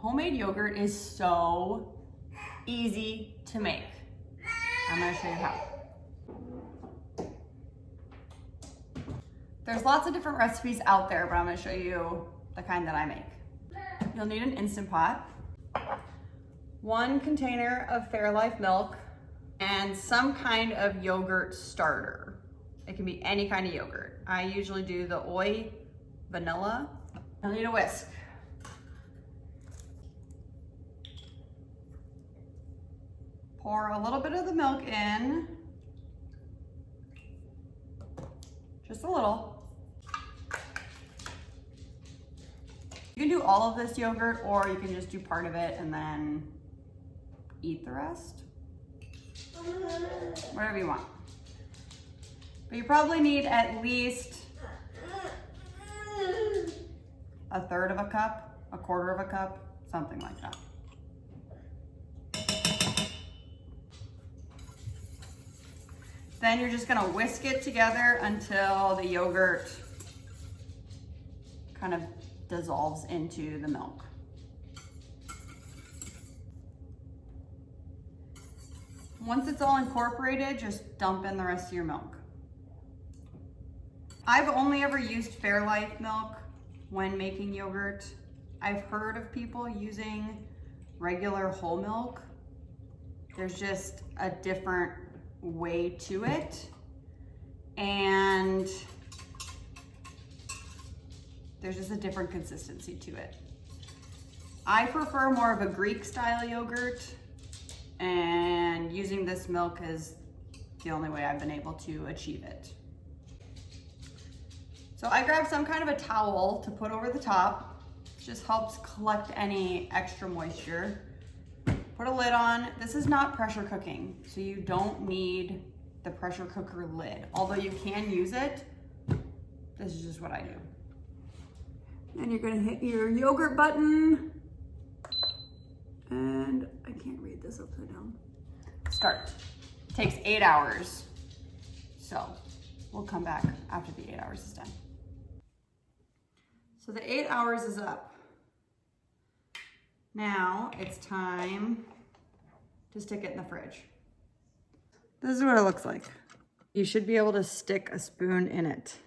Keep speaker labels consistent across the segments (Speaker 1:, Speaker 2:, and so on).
Speaker 1: Homemade yogurt is so easy to make. I'm gonna show you how. There's lots of different recipes out there, but I'm gonna show you the kind that I make. You'll need an Instant Pot, 1 container of Fairlife milk, and some kind of yogurt starter. It can be any kind of yogurt. I usually do the Oi vanilla. You'll need a whisk. Pour a little bit of the milk in, just a little. You can do all of this yogurt, or you can just do part of it and then eat the rest. Whatever you want. But you probably need at least 1/3 of a cup, 1/4 of a cup, something like that. Then you're just gonna whisk it together until the yogurt kind of dissolves into the milk. Once it's all incorporated, just dump in the rest of your milk. I've only ever used Fairlife milk when making yogurt. I've heard of people using regular whole milk. There's just a different way to it, and there's just a different consistency to it. I prefer more of a Greek style yogurt, and using this milk is the only way I've been able to achieve it. So I grabbed some kind of a towel to put over the top. It just helps collect any extra moisture. Put a lid on. This is not pressure cooking, so you don't need the pressure cooker lid. Although you can use it, this is just what I do. And you're gonna hit your yogurt button. And I can't read this upside down. Start. It takes 8 hours. So we'll come back after the 8 hours is done. So the 8 hours is up. Now it's time to stick it in the fridge. This is what it looks like. You should be able to stick a spoon in it.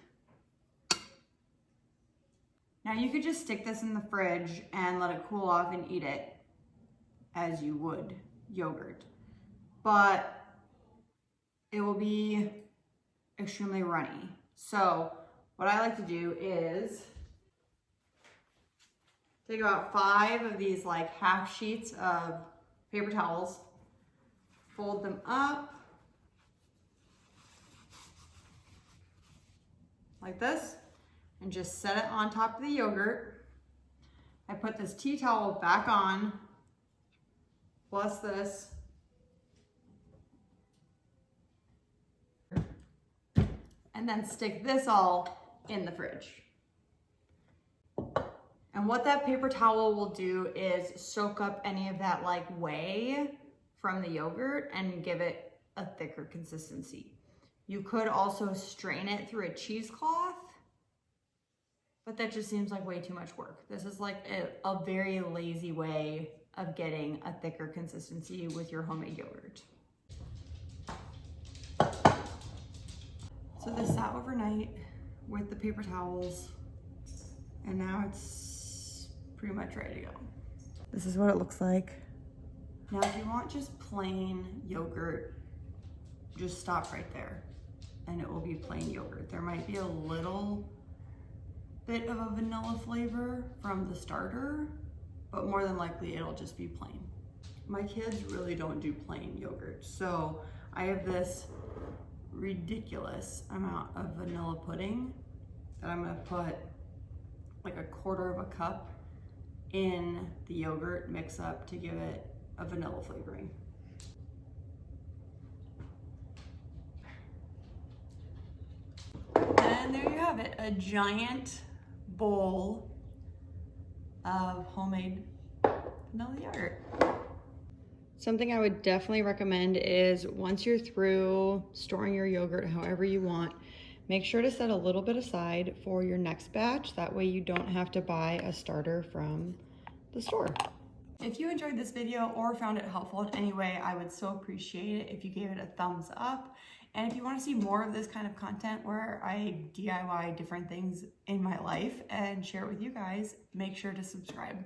Speaker 1: Now you could just stick this in the fridge and let it cool off and eat it as you would yogurt, but it will be extremely runny. So what I like to do is take about 5 of these like half sheets of paper towels, fold them up like this, and just set it on top of the yogurt. I put this tea towel back on, plus this. And then stick this all in the fridge. And what that paper towel will do is soak up any of that like whey from the yogurt and give it a thicker consistency. You could also strain it through a cheesecloth, but that just seems like way too much work. This is like a very lazy way of getting a thicker consistency with your homemade yogurt. So this sat overnight with the paper towels, and now it's pretty much ready to go. This is what it looks like. Now if you want just plain yogurt, just stop right there and it will be plain yogurt. There might be a little bit of a vanilla flavor from the starter, but more than likely it'll just be plain. My kids really don't do plain yogurt, so I have this ridiculous amount of vanilla pudding that I'm gonna put like 1/4 of a cup in the yogurt mix up to give it a vanilla flavoring. And there you have it, a giant bowl of homemade vanilla yogurt. Something I would definitely recommend is once you're through storing your yogurt however you want, make sure to set a little bit aside for your next batch. That way you don't have to buy a starter from the store. If you enjoyed this video or found it helpful in any way, I would so appreciate it if you gave it a thumbs up. And if you want to see more of this kind of content where I DIY different things in my life and share it with you guys, make sure to subscribe.